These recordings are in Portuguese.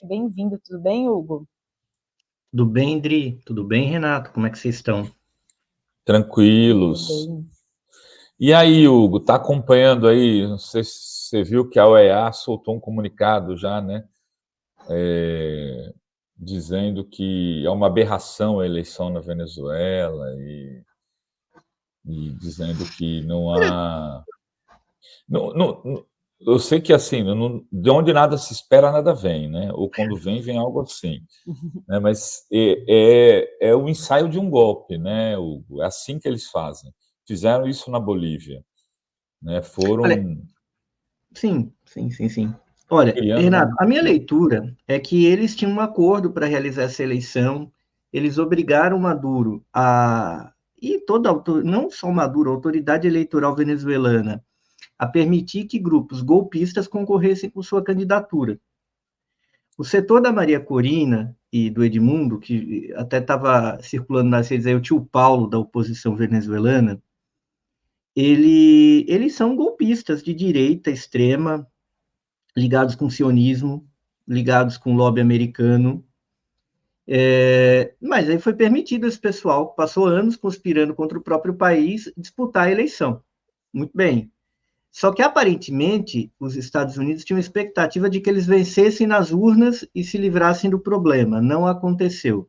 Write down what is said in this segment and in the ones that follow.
Bem-vindo, tudo bem, Hugo? Tudo bem, Dri? Tudo bem, Renato? Como é que vocês estão? Tranquilos. Tudo bem. E aí, Hugo, tá acompanhando aí? Não sei se você viu que a OEA soltou um comunicado já, né? Dizendo que é uma aberração a eleição na Venezuela e dizendo que não há. Eu sei que assim, de onde nada se espera, nada vem, né? Ou quando vem algo assim. Né? Mas é o ensaio de um golpe, né, Hugo? É assim que eles fazem. Fizeram isso na Bolívia, né? Olha, Foram sim. Olha, criando uma Renato, a minha narrativa. leitura é que eles tinham um acordo para realizar essa eleição, eles obrigaram Maduro e não só Maduro, a autoridade eleitoral venezuelana, a permitir que grupos golpistas concorressem com sua candidatura. O setor da Maria Corina e do Edmundo, que até estava circulando nas redes aí, o tio Paulo da oposição venezuelana, eles são golpistas de direita extrema, ligados com sionismo, ligados com o lobby americano. Mas aí foi permitido esse pessoal, que passou anos conspirando contra o próprio país, disputar a eleição. Muito bem. Só que, aparentemente, os Estados Unidos tinham expectativa de que eles vencessem nas urnas e se livrassem do problema. Não aconteceu.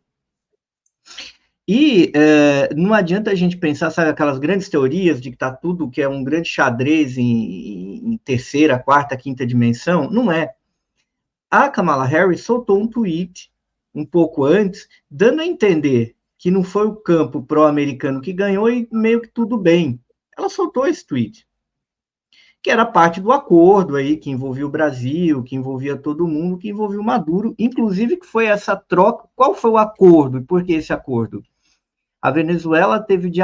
E não adianta a gente pensar, sabe, aquelas grandes teorias de que está tudo, que é um grande xadrez em terceira, quarta, quinta dimensão. Não é. A Kamala Harris soltou um tweet um pouco antes, dando a entender que não foi o campo pró-americano que ganhou e meio que tudo bem. Ela soltou esse tweet, que era parte do acordo aí, que envolvia o Brasil, que envolvia todo mundo, que envolvia o Maduro, inclusive que foi essa troca. Qual foi o acordo e por que esse acordo? A Venezuela teve de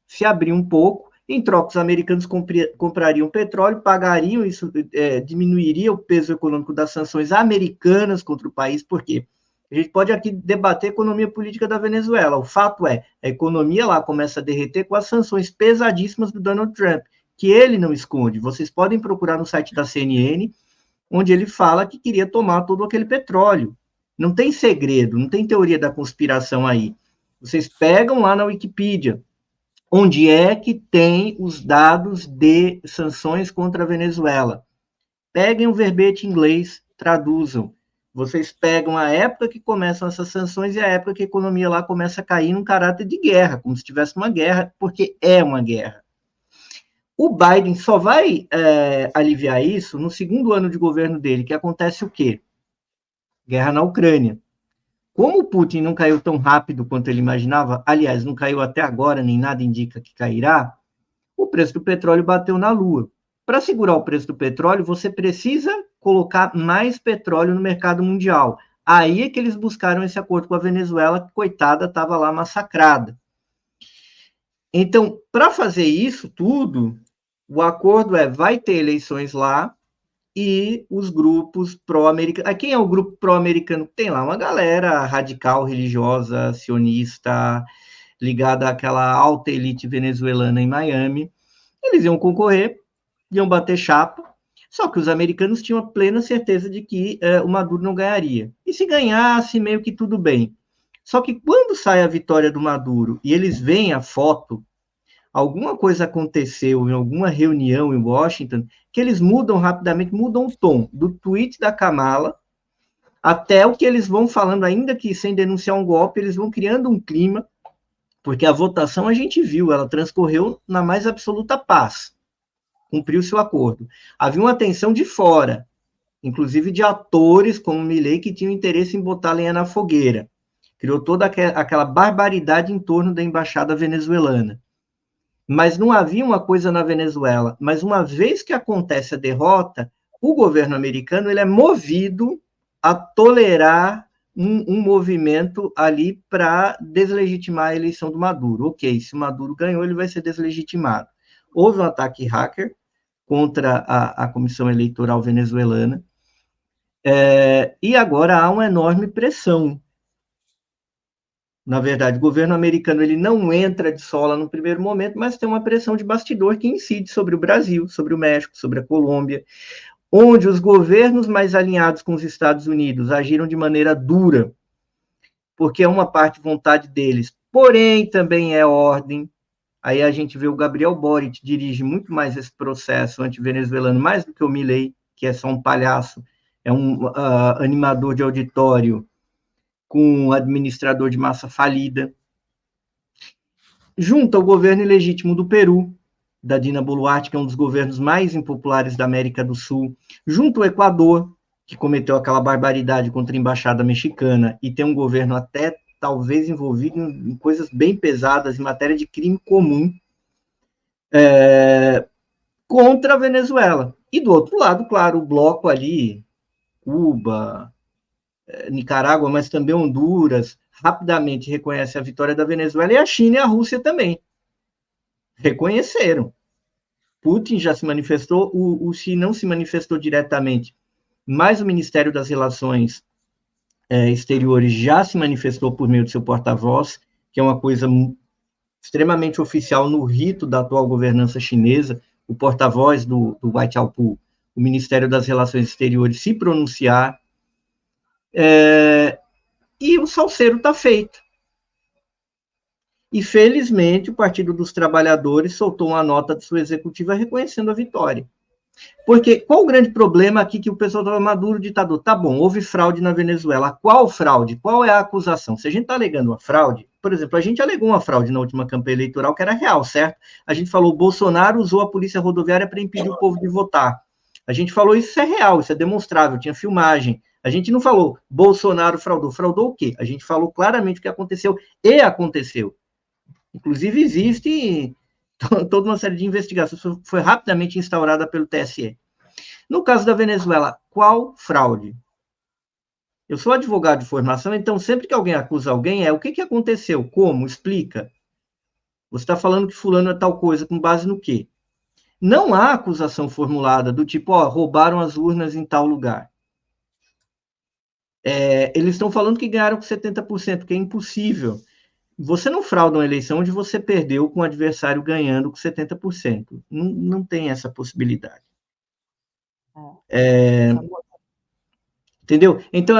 se abrir um pouco, em troca os americanos comprariam petróleo, pagariam, isso diminuiria o peso econômico das sanções americanas contra o país, por quê? A gente pode aqui debater a economia política da Venezuela, o fato é, a economia lá começa a derreter com as sanções pesadíssimas do Donald Trump, que ele não esconde, vocês podem procurar no site da CNN, onde ele fala que queria tomar todo aquele petróleo, não tem segredo, não tem teoria da conspiração aí. Vocês pegam lá na Wikipedia, onde é que tem os dados de sanções contra a Venezuela. Peguem o verbete em inglês, traduzam. Vocês pegam a época que começam essas sanções e a época que a economia lá começa a cair num caráter de guerra, como se tivesse uma guerra, porque é uma guerra. O Biden só vai aliviar isso no segundo ano de governo dele, que acontece o quê? Guerra na Ucrânia. Como o Putin não caiu tão rápido quanto ele imaginava, aliás, não caiu até agora, nem nada indica que cairá, o preço do petróleo bateu na lua. Para segurar o preço do petróleo, você precisa colocar mais petróleo no mercado mundial. Aí é que eles buscaram esse acordo com a Venezuela, que, coitada, estava lá massacrada. Então, para fazer isso tudo, o acordo vai ter eleições lá, e os grupos pró-americanos. Quem é o grupo pró-americano? Tem lá uma galera radical, religiosa, sionista, ligada àquela alta elite venezuelana em Miami. Eles iam concorrer, iam bater chapa, só que os americanos tinham a plena certeza de que o Maduro não ganharia. E se ganhasse, meio que tudo bem. Só que quando sai a vitória do Maduro e eles veem a foto, alguma coisa aconteceu em alguma reunião em Washington que eles mudam rapidamente, mudam o tom do tweet da Kamala até o que eles vão falando, ainda que sem denunciar um golpe, eles vão criando um clima, porque a votação a gente viu, ela transcorreu na mais absoluta paz, cumpriu seu acordo. Havia uma tensão de fora, inclusive de atores como Milei, que tinham interesse em botar lenha na fogueira. Criou toda aquela barbaridade em torno da embaixada venezuelana. Mas não havia uma coisa na Venezuela. Mas uma vez que acontece a derrota, o governo americano ele é movido a tolerar um movimento ali para deslegitimar a eleição do Maduro. Ok, se o Maduro ganhou, ele vai ser deslegitimado. Houve um ataque hacker contra a Comissão Eleitoral venezuelana, e agora há uma enorme pressão. Na verdade, o governo americano ele não entra de sola no primeiro momento, mas tem uma pressão de bastidor que incide sobre o Brasil, sobre o México, sobre a Colômbia. onde os governos mais alinhados com os Estados Unidos agiram de maneira dura, porque é uma parte vontade deles, porém também é ordem. Aí a gente vê o Gabriel Boric dirige muito mais esse processo anti-venezuelano, mais do que o Milei, que é só um palhaço, é um animador de auditório com um administrador de massa falida. Junto ao governo ilegítimo do Peru, da Dina Boluarte, que é um dos governos mais impopulares da América do Sul, junto ao Equador, que cometeu aquela barbaridade contra a embaixada mexicana e tem um governo até talvez envolvido em coisas bem pesadas em matéria de crime comum, contra a Venezuela. E do outro lado, claro, o bloco ali, Cuba, Nicarágua, mas também Honduras, rapidamente reconhece a vitória da Venezuela, e a China e a Rússia também reconheceram. Putin já se manifestou, o Xi não se manifestou diretamente, mas o Ministério das Relações Exteriores já se manifestou por meio de seu porta-voz, que é uma coisa extremamente oficial no rito da atual governança chinesa, o porta-voz do Wai Xiaopu, o Ministério das Relações Exteriores, se pronunciar, e o salseiro está feito. E, felizmente, o Partido dos Trabalhadores soltou uma nota de sua executiva reconhecendo a vitória. Porque qual o grande problema aqui que o pessoal estava Maduro, ditador? Tá bom, houve fraude na Venezuela. Qual fraude? Qual é a acusação? Se a gente está alegando uma fraude, por exemplo, a gente alegou uma fraude na última campanha eleitoral que era real, certo? A gente falou, Bolsonaro usou a polícia rodoviária para impedir o povo de votar. A gente falou, isso é real, isso é demonstrável, tinha filmagem. A gente não falou, Bolsonaro fraudou. Fraudou o quê? A gente falou claramente o que aconteceu, e aconteceu. Inclusive, existe toda uma série de investigações, foi rapidamente instaurada pelo TSE. No caso da Venezuela, qual fraude? Eu sou advogado de formação, então sempre que alguém acusa alguém, o que aconteceu? Como? Explica. Você está falando que fulano é tal coisa, com base no quê? Não há acusação formulada do tipo, roubaram as urnas em tal lugar. Eles estão falando que ganharam com 70%, que é impossível. Você não frauda uma eleição onde você perdeu com o adversário ganhando com 70%. Não tem essa possibilidade. Entendeu? Então,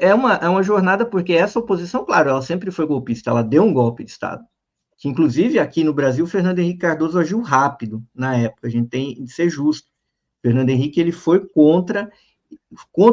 é uma jornada, porque essa oposição, claro, ela sempre foi golpista, ela deu um golpe de Estado. Que, inclusive, aqui no Brasil, Fernando Henrique Cardoso agiu rápido na época, a gente tem de ser justo. Fernando Henrique ele foi contra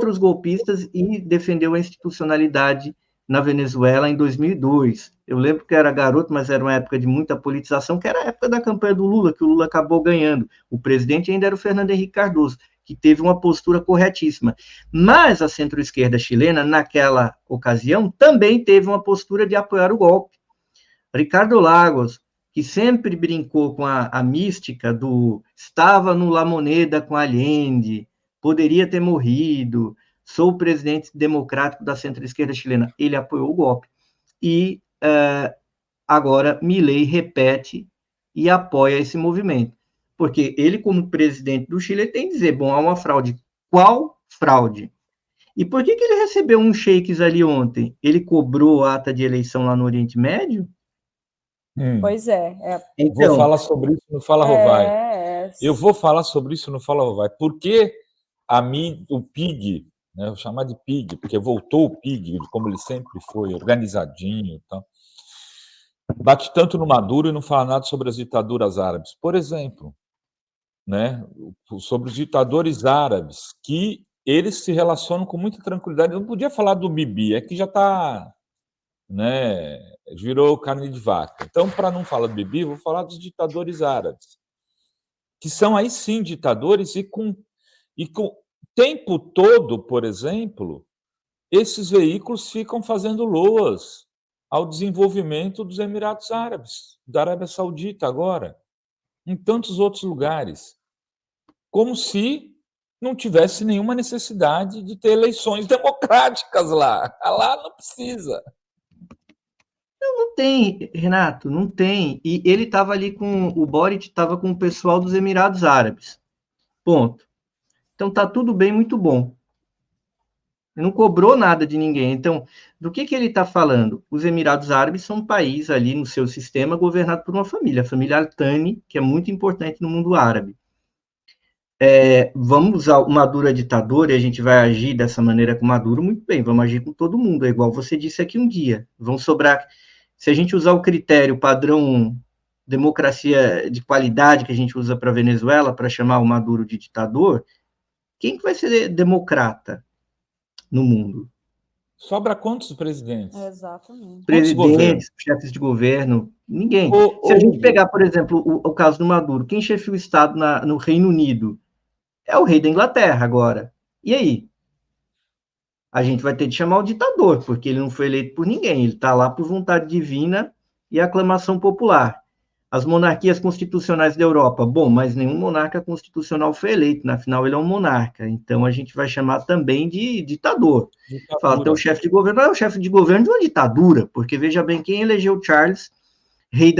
os golpistas e defendeu a institucionalidade na Venezuela em 2002. Eu lembro que era garoto, mas era uma época de muita politização, que era a época da campanha do Lula, que o Lula acabou ganhando. O presidente ainda era o Fernando Henrique Cardoso, que teve uma postura corretíssima. Mas a centro-esquerda chilena, naquela ocasião, também teve uma postura de apoiar o golpe. Ricardo Lagos, que sempre brincou com a mística do estava no La Moneda com Allende, poderia ter morrido, sou o presidente democrático da centro-esquerda chilena. Ele apoiou o golpe. E agora Milei repete e apoia esse movimento. Porque ele, como presidente do Chile, tem que dizer, bom, há uma fraude. Qual fraude? E por que ele recebeu uns shakes ali ontem? Ele cobrou a ata de eleição lá no Oriente Médio? Pois é. Então, vou falar sobre isso no Fala Rovai. Eu vou falar sobre isso no Fala Rovai. Por que o PIG, né, eu vou chamar de PIG, porque voltou o PIG, como ele sempre foi, organizadinho e tal, bate tanto no Maduro e não fala nada sobre as ditaduras árabes. Por exemplo, né, sobre os ditadores árabes, que eles se relacionam com muita tranquilidade. Eu não podia falar do Bibi, é que já está, né, virou carne de vaca. Então, para não falar do Bibi, vou falar dos ditadores árabes, que são aí sim ditadores e com o tempo todo, por exemplo, esses veículos ficam fazendo loas ao desenvolvimento dos Emirados Árabes, da Arábia Saudita agora, em tantos outros lugares, como se não tivesse nenhuma necessidade de ter eleições democráticas lá. Lá não precisa. Não tem, Renato, não tem. E ele estava ali o Boric estava com o pessoal dos Emirados Árabes. Ponto. Então tá tudo bem, muito bom. Não cobrou nada de ninguém. Então, do que ele está falando? Os Emirados Árabes são um país ali no seu sistema governado por uma família, a família Al Thani, que é muito importante no mundo árabe. Vamos usar o Maduro é ditador e a gente vai agir dessa maneira com o Maduro, muito bem, vamos agir com todo mundo, é igual você disse aqui um dia. Vão sobrar. Se a gente usar o critério padrão democracia de qualidade que a gente usa para a Venezuela para chamar o Maduro de ditador, quem que vai ser democrata no mundo? Sobra quantos presidentes? Exatamente. Presidentes, chefes de governo, ninguém. Se a gente pegar, por exemplo, o caso do Maduro, quem chefia o Estado no Reino Unido? É o rei da Inglaterra agora. E aí? A gente vai ter de chamar o ditador, porque ele não foi eleito por ninguém, ele está lá por vontade divina e aclamação popular. As monarquias constitucionais da Europa, bom, mas nenhum monarca constitucional foi eleito, na final ele é um monarca, então a gente vai chamar também de ditador. Fala, então o chefe de governo é o chefe de governo de uma ditadura, porque veja bem quem elegeu Charles, rei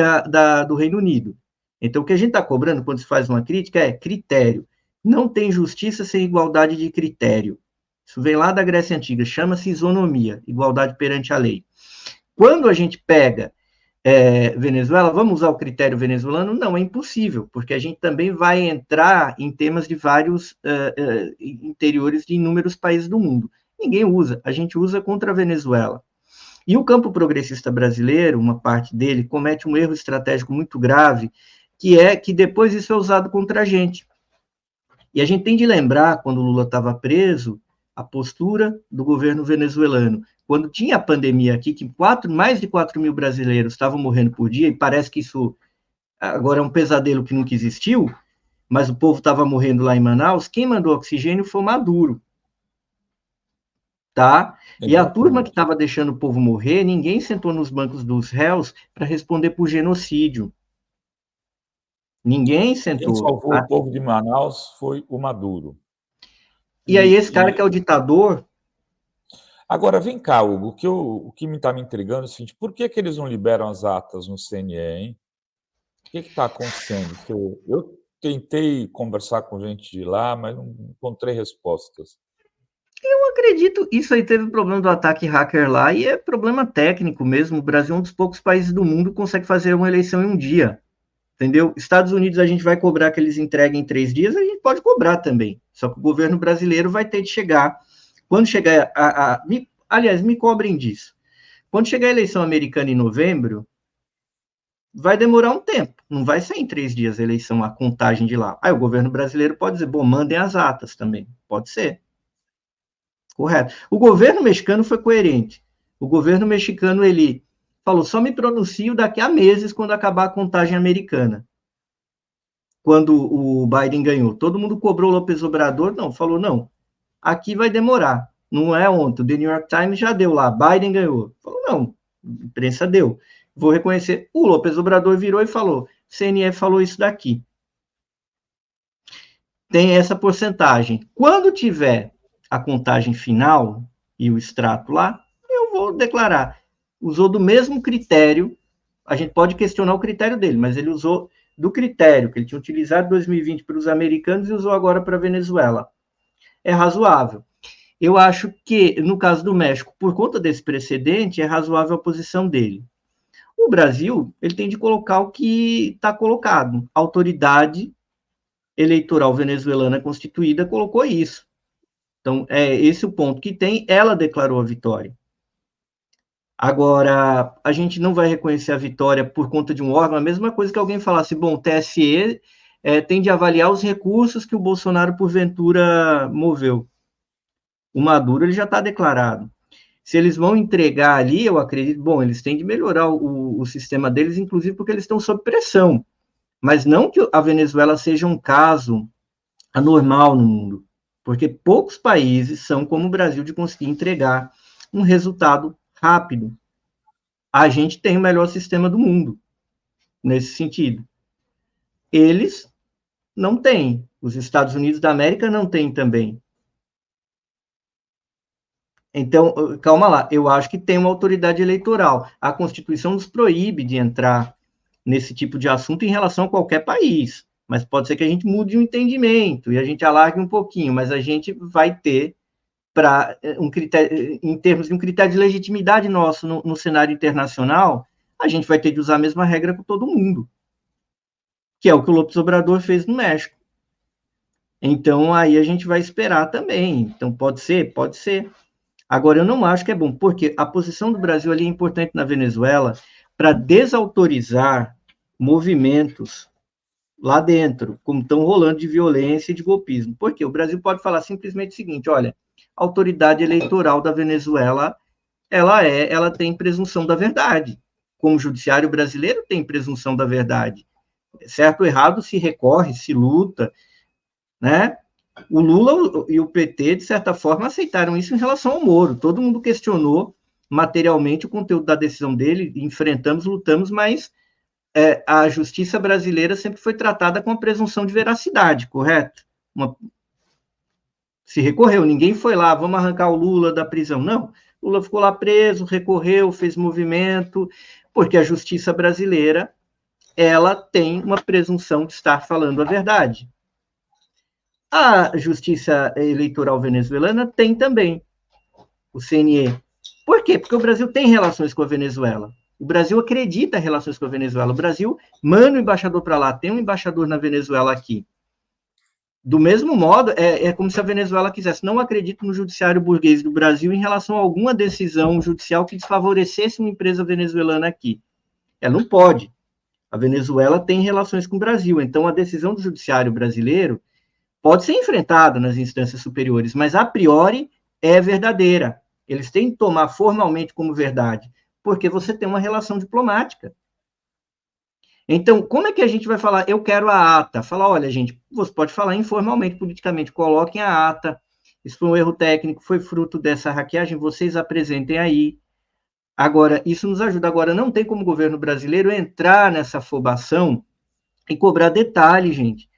do Reino Unido. Então o que a gente está cobrando quando se faz uma crítica é critério. Não tem justiça sem igualdade de critério. Isso vem lá da Grécia Antiga, chama-se isonomia, igualdade perante a lei. Quando a gente pega Venezuela, vamos usar o critério venezuelano? Não, é impossível, porque a gente também vai entrar em temas de vários interiores de inúmeros países do mundo. Ninguém usa, a gente usa contra a Venezuela. E o campo progressista brasileiro, uma parte dele, comete um erro estratégico muito grave, que é que depois isso é usado contra a gente. E a gente tem de lembrar, quando o Lula estava preso, a postura do governo venezuelano. Quando tinha a pandemia aqui, que mais de 4 mil brasileiros estavam morrendo por dia, e parece que isso agora é um pesadelo que nunca existiu, mas o povo estava morrendo lá em Manaus, quem mandou oxigênio foi Maduro. Tá? E a turma que estava deixando o povo morrer, ninguém sentou nos bancos dos réus para responder por genocídio. Ninguém sentou. Quem salvou o povo de Manaus foi o Maduro. E aí esse cara que é o ditador... Agora, vem cá, Hugo, o que está me intrigando é o seguinte, por que eles não liberam as atas no CNE, hein? O que está acontecendo? Eu tentei conversar com gente de lá, mas não encontrei respostas. Eu acredito, isso aí teve problema do ataque hacker lá, e é problema técnico mesmo. O Brasil é um dos poucos países do mundo que consegue fazer uma eleição em um dia. Entendeu? Estados Unidos a gente vai cobrar que eles entreguem em 3 dias, a gente pode cobrar também. Só que o governo brasileiro vai ter de chegar. Quando chegar aliás, me cobrem disso. Quando chegar a eleição americana em novembro, vai demorar um tempo. Não vai ser em 3 dias a eleição, a contagem de lá. Aí o governo brasileiro pode dizer, bom, mandem as atas também. Pode ser. Correto. O governo mexicano foi coerente. O governo mexicano, ele falou, só me pronuncio daqui a meses, quando acabar a contagem americana. Quando o Biden ganhou. Todo mundo cobrou o López Obrador, não, falou, não, aqui vai demorar. Não é ontem, o The New York Times já deu lá, Biden ganhou. Falou, não, a imprensa deu. Vou reconhecer. O López Obrador virou e falou, CNE falou isso daqui. Tem essa porcentagem. Quando tiver a contagem final e o extrato lá, eu vou declarar. Usou do mesmo critério, a gente pode questionar o critério dele, mas ele usou do critério que ele tinha utilizado em 2020 para os americanos e usou agora para a Venezuela. É razoável. Eu acho que, no caso do México, por conta desse precedente, é razoável a posição dele. O Brasil, ele tem de colocar o que está colocado. A autoridade eleitoral venezuelana constituída colocou isso. Então, é esse o ponto que tem, ela declarou a vitória. Agora, a gente não vai reconhecer a vitória por conta de um órgão, a mesma coisa que alguém falasse, bom, o TSE tem de avaliar os recursos que o Bolsonaro, porventura, moveu. O Maduro, ele já está declarado. Se eles vão entregar ali, eu acredito, bom, eles têm de melhorar o sistema deles, inclusive porque eles estão sob pressão. Mas não que a Venezuela seja um caso anormal no mundo, porque poucos países são como o Brasil de conseguir entregar um resultado rápido. A gente tem o melhor sistema do mundo, nesse sentido. Eles não têm. Os Estados Unidos da América não têm também. Então, calma lá, eu acho que tem uma autoridade eleitoral. A Constituição nos proíbe de entrar nesse tipo de assunto em relação a qualquer país. Mas pode ser que a gente mude o entendimento e a gente alargue um pouquinho, mas a gente vai ter, para um critério, em termos de um critério de legitimidade nosso no cenário internacional, a gente vai ter de usar a mesma regra com todo mundo, que é o que o López Obrador fez no México. Então, aí a gente vai esperar também. Então, pode ser? Pode ser. Agora, eu não acho que é bom, porque a posição do Brasil ali é importante na Venezuela para desautorizar movimentos lá dentro, como estão rolando de violência e de golpismo. Porque o Brasil pode falar simplesmente o seguinte: olha, a autoridade eleitoral da Venezuela, ela tem presunção da verdade. Como o judiciário brasileiro tem presunção da verdade. Certo ou errado, se recorre, se luta, né? O Lula e o PT, de certa forma, aceitaram isso em relação ao Moro. Todo mundo questionou materialmente o conteúdo da decisão dele, enfrentamos, lutamos, mas a justiça brasileira sempre foi tratada com a presunção de veracidade, correto? Se recorreu, ninguém foi lá, vamos arrancar o Lula da prisão. Não, o Lula ficou lá preso, recorreu, fez movimento, porque a justiça brasileira, ela tem uma presunção de estar falando a verdade. A Justiça Eleitoral Venezuelana tem também, o CNE. Por quê? Porque o Brasil tem relações com a Venezuela. O Brasil acredita em relações com a Venezuela. O Brasil manda um embaixador para lá, tem um embaixador na Venezuela aqui. Do mesmo modo, é como se a Venezuela quisesse. Não acredito no judiciário burguês do Brasil em relação a alguma decisão judicial que desfavorecesse uma empresa venezuelana aqui. Ela não pode. A Venezuela tem relações com o Brasil. Então, a decisão do judiciário brasileiro pode ser enfrentada nas instâncias superiores, mas a priori é verdadeira. Eles têm que tomar formalmente como verdade, porque você tem uma relação diplomática. Então, como é que a gente vai falar, eu quero a ata? Falar, olha, gente, você pode falar informalmente, politicamente, coloquem a ata, isso foi um erro técnico, foi fruto dessa hackeagem, vocês apresentem aí. Agora, isso nos ajuda. Agora, não tem como o governo brasileiro entrar nessa afobação e cobrar detalhes, gente.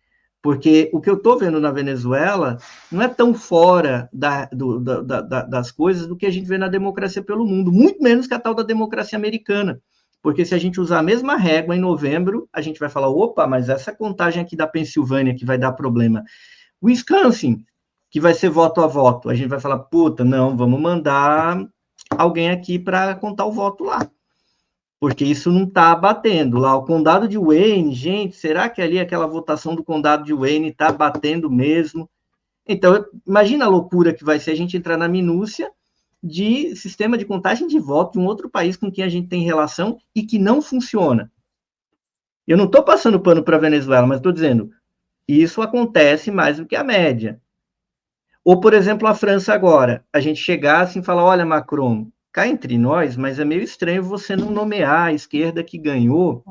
Porque o que eu estou vendo na Venezuela não é tão fora das coisas do que a gente vê na democracia pelo mundo, muito menos que a tal da democracia americana. Porque se a gente usar a mesma régua em novembro, a gente vai falar, opa, mas essa contagem aqui da Pensilvânia que vai dar problema. Wisconsin, que vai ser voto a voto, a gente vai falar, puta, não, vamos mandar alguém aqui para contar o voto lá. Porque isso não está batendo. Lá, o condado de Wayne, gente, será que ali aquela votação do condado de Wayne está batendo mesmo? Então, imagina a loucura que vai ser a gente entrar na minúcia de sistema de contagem de voto de um outro país com quem a gente tem relação e que não funciona. Eu não estou passando pano para a Venezuela, mas estou dizendo, isso acontece mais do que a média. Ou, por exemplo, a França agora, a gente chegar assim e falar, olha, Macron, cá entre nós, mas é meio estranho você não nomear a esquerda que ganhou,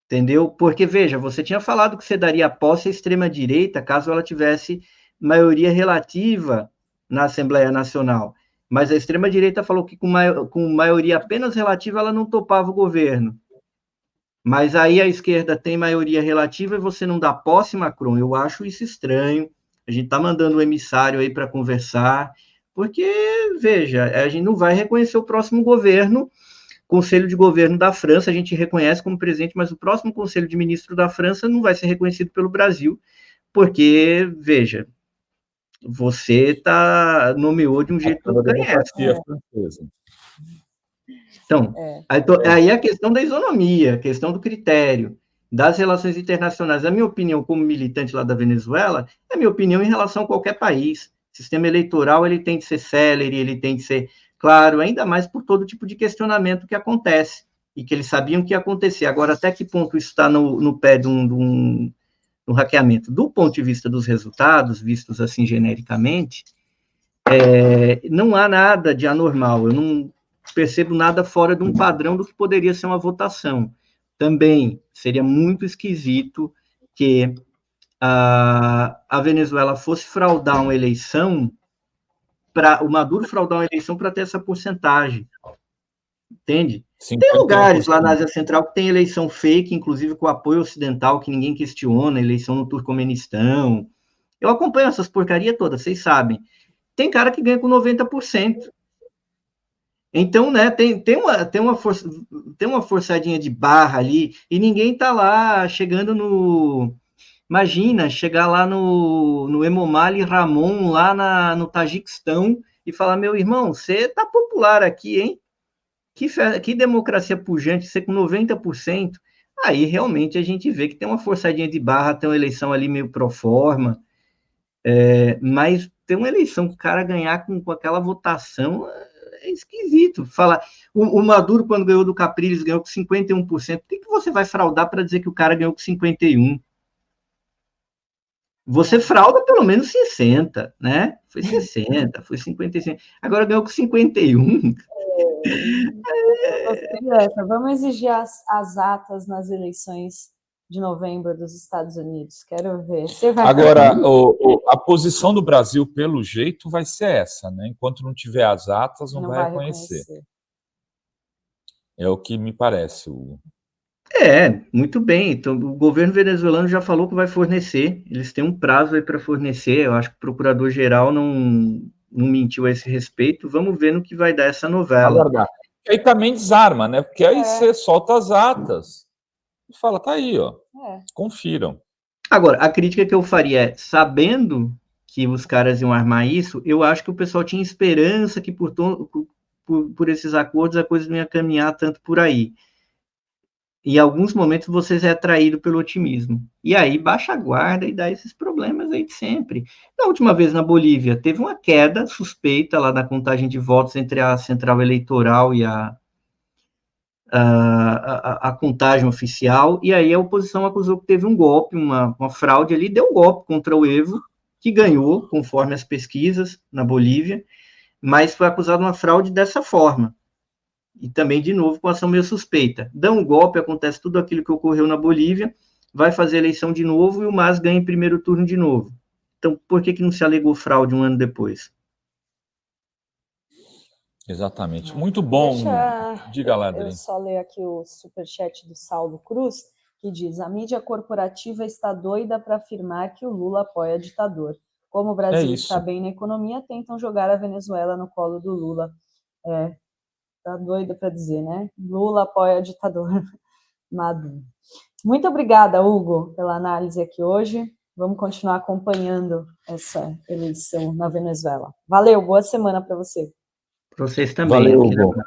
entendeu? Porque, veja, você tinha falado que você daria posse à extrema-direita caso ela tivesse maioria relativa na Assembleia Nacional, mas a extrema-direita falou que com maioria apenas relativa ela não topava o governo. Mas aí a esquerda tem maioria relativa e você não dá posse, Macron. Eu acho isso estranho. A gente está mandando um emissário aí para conversar, porque, veja, a gente não vai reconhecer o próximo governo, Conselho de Governo da França, a gente reconhece como presidente, mas o próximo Conselho de Ministro da França não vai ser reconhecido pelo Brasil, porque, veja, você nomeou de um jeito que não conhece. Então, aí a questão da isonomia, a questão do critério, das relações internacionais. A minha opinião como militante lá da Venezuela é a minha opinião em relação a qualquer país. O sistema eleitoral ele tem que ser célere, ele tem que ser claro, ainda mais por todo tipo de questionamento que acontece, e que eles sabiam que ia acontecer. Agora, até que ponto isso está no pé de um hackeamento? Do ponto de vista dos resultados, vistos assim genericamente, não há nada de anormal. Eu não percebo nada fora de um padrão do que poderia ser uma votação. Também seria muito esquisito que a Venezuela fosse fraudar uma eleição, o Maduro fraudar uma eleição para ter essa porcentagem. Entende? 51%. Tem lugares lá na Ásia Central que tem eleição fake, inclusive com apoio ocidental, que ninguém questiona, eleição no Turcomenistão. Eu acompanho essas porcarias todas, vocês sabem. Tem cara que ganha com 90%. Então, né, tem uma forçadinha de barra ali, e ninguém tá lá chegando no... Imagina, chegar lá no Emomali Ramon, lá no Tajiquistão, e falar, meu irmão, você tá popular aqui, hein? Que democracia pujante, você com 90%. aí realmente a gente vê que tem uma forçadinha de barra, tem uma eleição ali meio pro forma, mas tem uma eleição que o cara ganhar com aquela votação é esquisito. Falar, o Maduro, quando ganhou do Capriles, ganhou com 51%. Por que você vai fraudar para dizer que o cara ganhou com 51%? Você frauda pelo menos 60%, né? Foi 60%, foi 55%. Agora ganhou com 51%. Vamos exigir as atas nas eleições de novembro dos Estados Unidos. Quero ver. Você vai Agora, a posição do Brasil, pelo jeito, vai ser essa, né? Enquanto não tiver as atas, não vai reconhecer. É o que me parece, Hugo. Muito bem. Então, o governo venezuelano já falou que vai fornecer. Eles têm um prazo aí para fornecer. Eu acho que o procurador-geral não mentiu a esse respeito. Vamos ver no que vai dar essa novela. Aí também desarma, né? Porque aí você solta as atas e fala, tá aí, ó. Confiram. Agora, a crítica que eu faria é, sabendo que os caras iam armar isso, eu acho que o pessoal tinha esperança que por esses acordos a coisa não ia caminhar tanto por aí. Em alguns momentos você é atraído pelo otimismo. E aí baixa a guarda e dá esses problemas aí de sempre. Na última vez na Bolívia, teve uma queda suspeita lá na contagem de votos entre a central eleitoral e a contagem oficial, e aí a oposição acusou que teve um golpe, uma fraude ali, deu um golpe contra o Evo, que ganhou, conforme as pesquisas, na Bolívia, mas foi acusado de uma fraude dessa forma. E também, de novo, com ação meio suspeita. Dá um golpe, acontece tudo aquilo que ocorreu na Bolívia, vai fazer eleição de novo e o MAS ganha em primeiro turno de novo. Então, por que não se alegou fraude um ano depois? Exatamente. Muito bom. Diga lá, Adri. Eu só leio aqui o superchat do Saulo Cruz, que diz: a mídia corporativa está doida para afirmar que o Lula apoia ditador. Como o Brasil está bem na economia, tentam jogar a Venezuela no colo do Lula. Tá doida para dizer, né? Lula apoia ditador Maduro. Muito obrigada, Hugo, pela análise aqui hoje. Vamos continuar acompanhando essa eleição na Venezuela. Valeu, boa semana para você. Para vocês também. Valeu, Hugo.